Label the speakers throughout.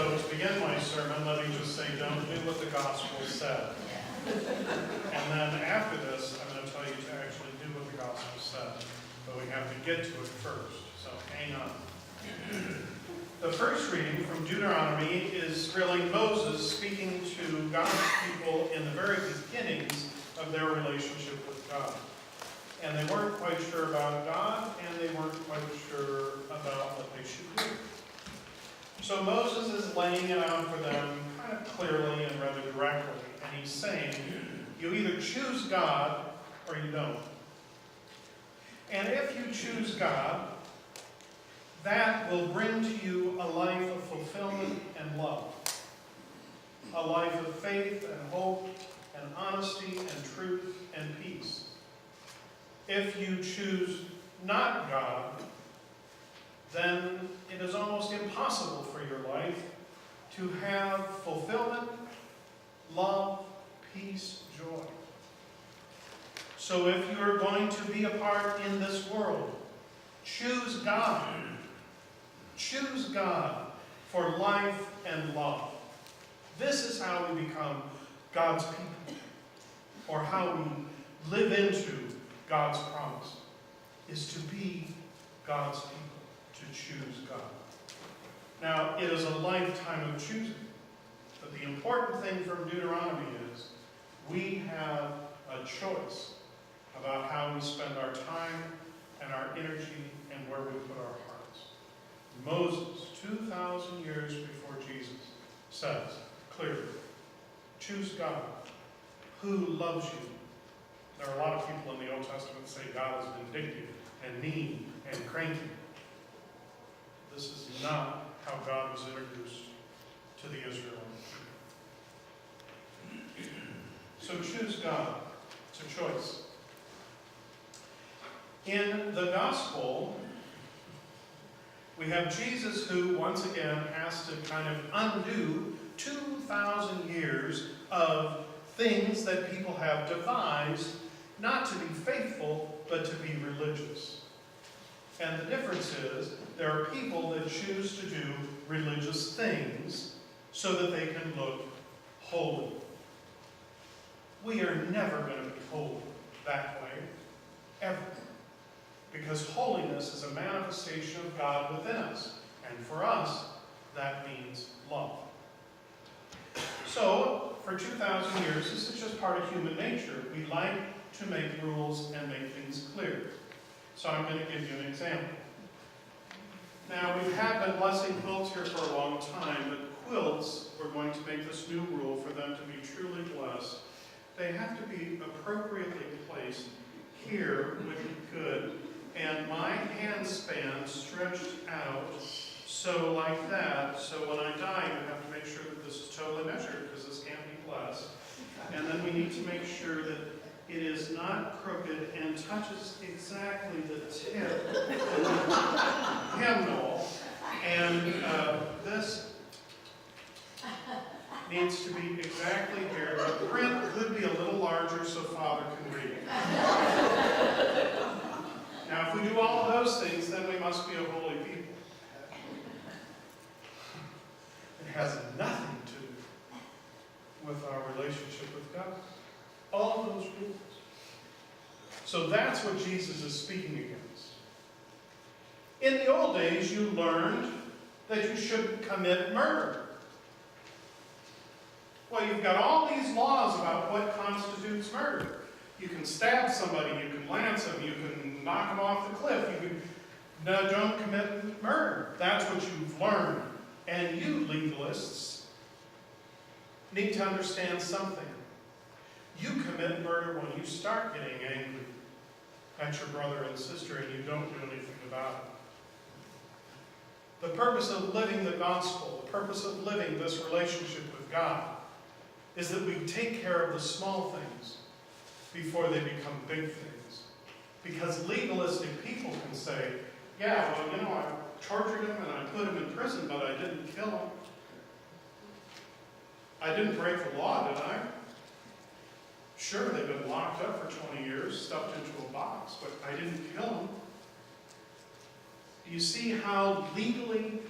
Speaker 1: So to begin my sermon, let me just say, don't do what the gospel said. And then after this, I'm going to tell you to actually do what the gospel said. But we have to get to it first, so hang on. The first reading from Deuteronomy is really Moses speaking to God's people in the very beginnings of their relationship with God. And they weren't quite sure about God, and they weren't quite sure about what they should do. So Moses is laying it out for them kind of clearly and rather directly. And he's saying, you either choose God or you don't. And if you choose God, that will bring to you a life of fulfillment and love. A life of faith and hope and honesty and truth and peace. If you choose not God, then it is almost impossible for your life to have fulfillment, love, peace, joy. So if you are going to be a part in this world, choose God. Choose God for life and love. This is how we become God's people, or how we live into God's promise, is to be God's people, to choose God. Now, it is a lifetime of choosing, but the important thing from Deuteronomy is we have a choice about how we spend our time and our energy and where we put our hearts. Moses, 2,000 years before Jesus, says clearly, choose God, who loves you. There are a lot of people in the Old Testament that say God is vindictive and mean and cranky. This is not how God was introduced to the Israelites. So choose God. It's a choice. In the gospel, we have Jesus who, once again, has to kind of undo 2,000 years of things that people have devised, not to be faithful, but to be religious. And the difference is, there are people that choose to do religious things so that they can look holy. We are never going to be holy that way, ever. Because holiness is a manifestation of God within us. And for us, that means love. So, for 2,000 years, this is just part of human nature. We like to make rules and make things clear. So I'm going to give you an example. Now, we've been blessing quilts here for a long time, but quilts, we're going to make this new rule for them to be truly blessed. They have to be appropriately placed here, would be good. And my hand span stretched out, so like that. So when I die, you have to make sure that this is totally measured, because this can't be blessed. And then we need to make sure that it is not crooked and touches exactly the tip of the hymnal. And this needs to be exactly here. The print could be a little larger so Father can read it. Now, if we do all of those things, then we must be a holy people. It has nothing to do with our relationship with God. All of those rules. So that's what Jesus is speaking against. In the old days, you learned that you shouldn't commit murder. Well, you've got all these laws about what constitutes murder. You can stab somebody, you can lance them, you can knock them off the cliff, you can, no, don't commit murder. That's what you've learned. And you legalists need to understand something. You commit murder when you start getting angry at your brother and sister and you don't do anything about it. The purpose of living the gospel, the purpose of living this relationship with God, is that we take care of the small things before they become big things. Because legalistic people can say, yeah, well, you know, I tortured him and I put him in prison, but I didn't kill him. I didn't break the law, did I? Sure, they've been locked up for 20 years, stuffed into a box, but I didn't kill them. Do you see how legally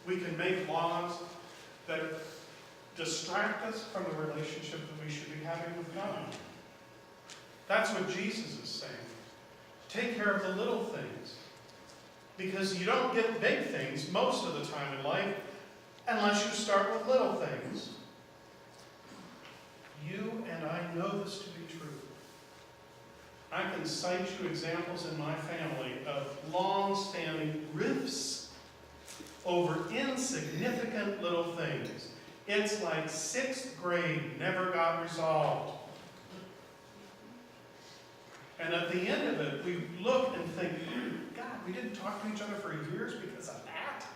Speaker 1: we can make laws that distract us from the relationship that we should be having with God. That's what Jesus is saying. Take care of the little things. Because you don't get big things most of the time in life unless you start with little things. You and I know this to be true. I can cite you examples in my family of long-standing rifts over insignificant little things. It's like 6th grade never got resolved. And at the end of it, we look and think, God, we didn't talk to each other for years because of that?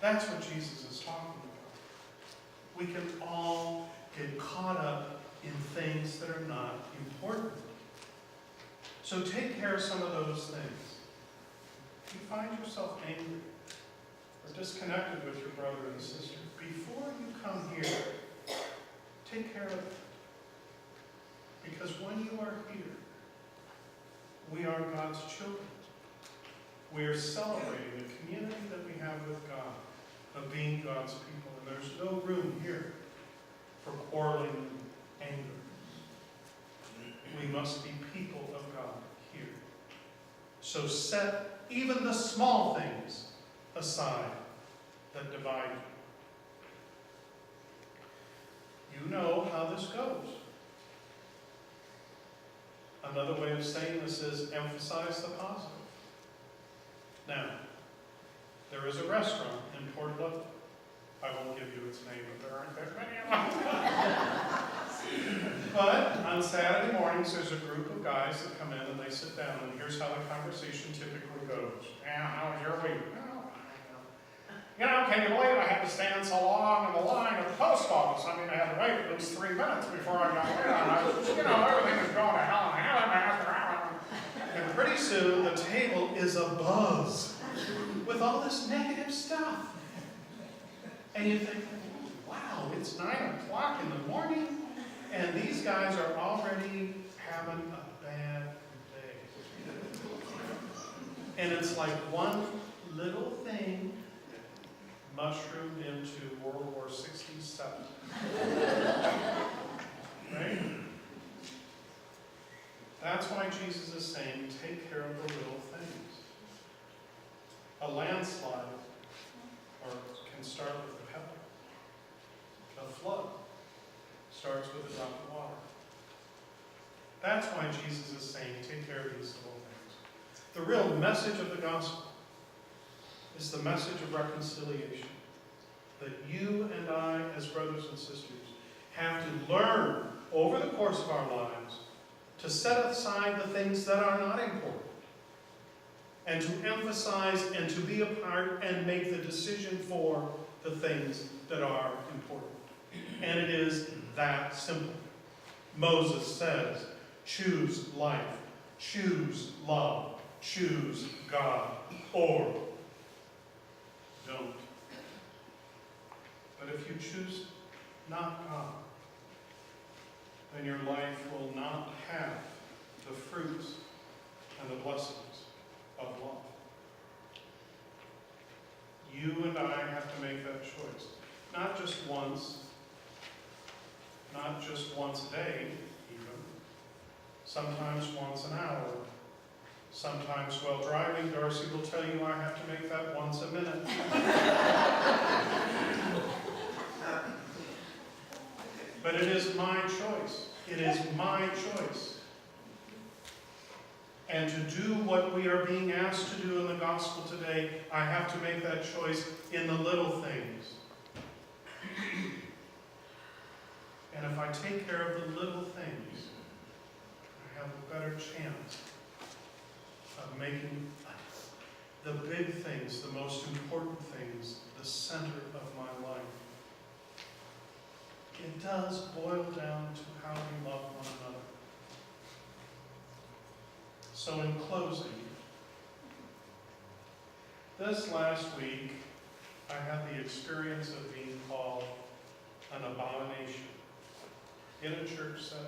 Speaker 1: That's what Jesus is talking about. We can all get caught up in things that are not important. So take care of some of those things. If you find yourself angry or disconnected with your brother and sister, before you come here, take care of it. Because when you are here, we are God's children. We are celebrating the community that we have with God, of being God's people. And there's no room here for quarreling and anger. We must be people of God here. So set even the small things aside that divide you. You know how this goes. Another way of saying this is emphasize the positive. Now, there is a restaurant in Port Ludlow. I won't give you its name, but there aren't that many of them. But on Saturday mornings, there's a group of guys that come in and they sit down, and here's how the conversation typically goes. Yeah, how was your week? You know, can you believe I had to stand so long in the line at the post office? I mean, I had to wait at least 3 minutes before I got in. I was, everything was going to hell in a handbasket. And pretty soon, the table is abuzz with all this negative stuff. And you think, wow, it's 9 o'clock in the morning, and these guys are already having a bad day. And it's like one little thing mushroomed into World War 67. Right? That's why Jesus is saying, take care of the little things. A landslide can start with a pebble. A flood starts with a drop of water. That's why Jesus is saying, take care of these little things. The real message of the gospel is the message of reconciliation. That you and I, as brothers and sisters, have to learn over the course of our lives to set aside the things that are not important. And to emphasize and to be a part and make the decision for the things that are important. And it is that simple. Moses says, choose life, choose love, choose God, or don't. But if you choose not God, then your life will not have the fruits and the blessings of love. You and I have to make that choice. Not just once a day, even. Sometimes once an hour. Sometimes while driving, Darcy will tell you I have to make that once a minute. But it is my choice. It is my choice. And to do what we are being asked to do in the gospel today, I have to make that choice in the little things. And if I take care of the little things, I have a better chance of making the big things, the most important things, the center of my life. It does boil down to how we love one another. So in closing, this last week, I had the experience of being called an abomination in a church setting.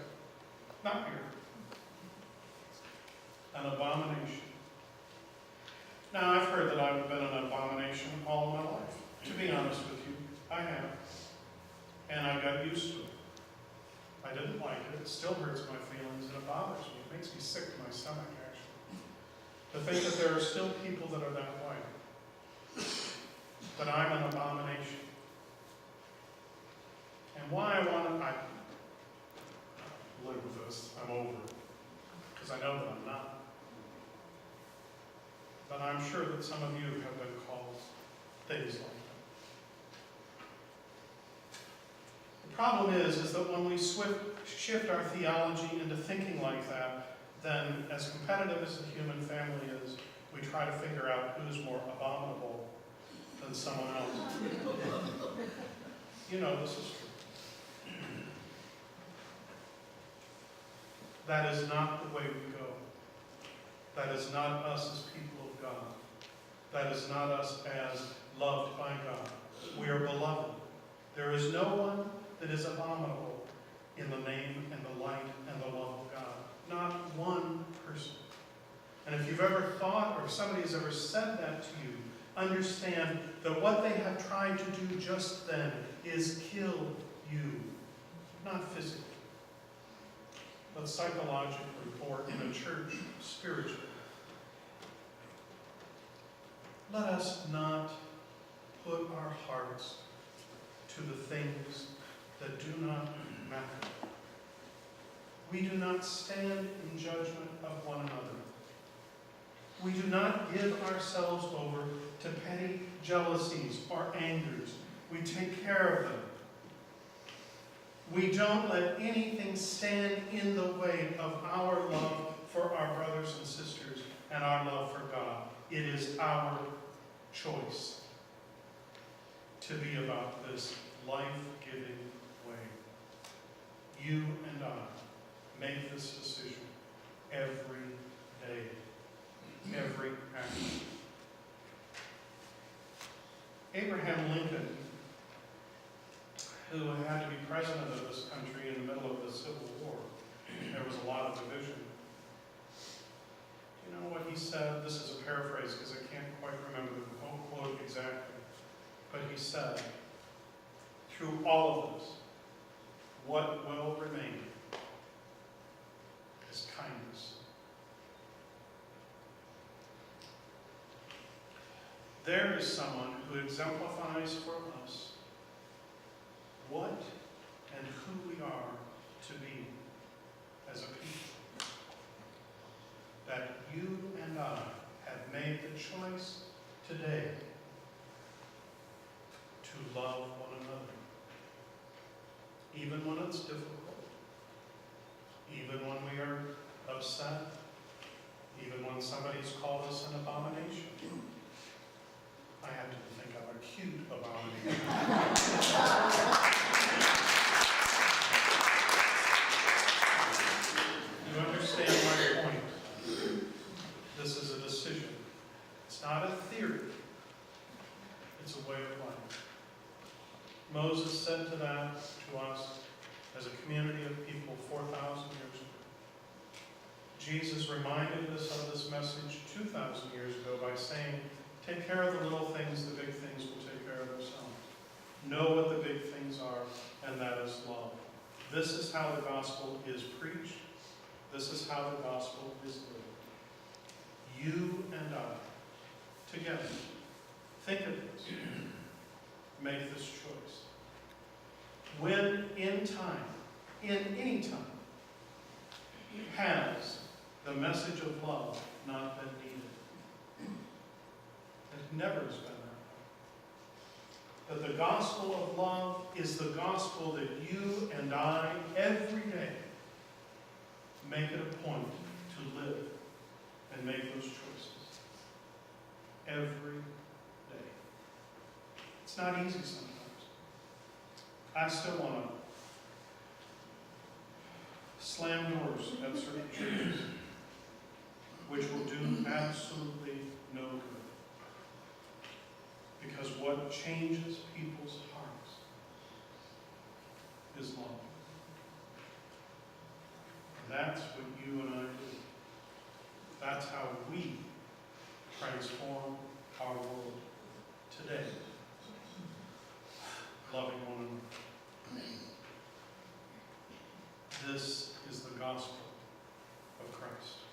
Speaker 1: Not here. An abomination. Now, I've heard that I've been an abomination all my life. still hurts my feelings and it bothers me. It makes me sick to my stomach, actually. To think that there are still people that are that way. That I'm an abomination. And why I live with this, I'm over it. Because I know that I'm not. But I'm sure that some of you have been called things like that. The problem is that when we shift our theology into thinking like that, then as competitive as the human family is, we try to figure out who's more abominable than someone else. You know this is true. That is not the way we go. That is not us as people of God. That is not us as loved by God. We are beloved. There is no one that is abominable in the name and the light and the love of God. Not one person. And if you've ever thought, or if somebody has ever said that to you, understand that what they have tried to do just then is kill you. Not physically, but psychologically, or in a church spiritually. Let us not put our hearts to the things that do not matter. We do not stand in judgment of one another. We do not give ourselves over to petty jealousies or angers. We take care of them. We don't let anything stand in the way of our love for our brothers and sisters and our love for God. It is our choice to be about this life-giving way. You and I make this decision every day, every action. Abraham Lincoln, who had to be president of this country in the middle of the Civil War, there was a lot of division. You know what he said? This is a paraphrase because I can't quite remember the quote exactly. But he said, through all of this, what will remain is kindness. There is someone who exemplifies for us what and who we are to be as a people. That you and I have made the choice today to love one another. Even when it's difficult. Even when we are upset. Even when somebody's called us an abomination. I have to think of a cute abomination. You understand my point. This is a decision. It's not a theory. It's a way of life. Moses said to us as a community of people 4,000 years ago. Jesus reminded us of this message 2,000 years ago by saying, take care of the little things, the big things will take care of themselves. Know what the big things are, and that is love. This is how the gospel is preached. This is how the gospel is lived. You and I, together, think of this. Make this choice. When in time, in any time, has the message of love not been needed? It never has been that way. But the gospel of love is the gospel that you and I, every day, make it a point to live and make those choices. Every day. It's not easy sometimes. I still want to slam doors at certain churches, which will do absolutely no good. Because what changes people's hearts is love. And that's what you and I do. That's how we transform our world today. Loving one another. This gospel of Christ.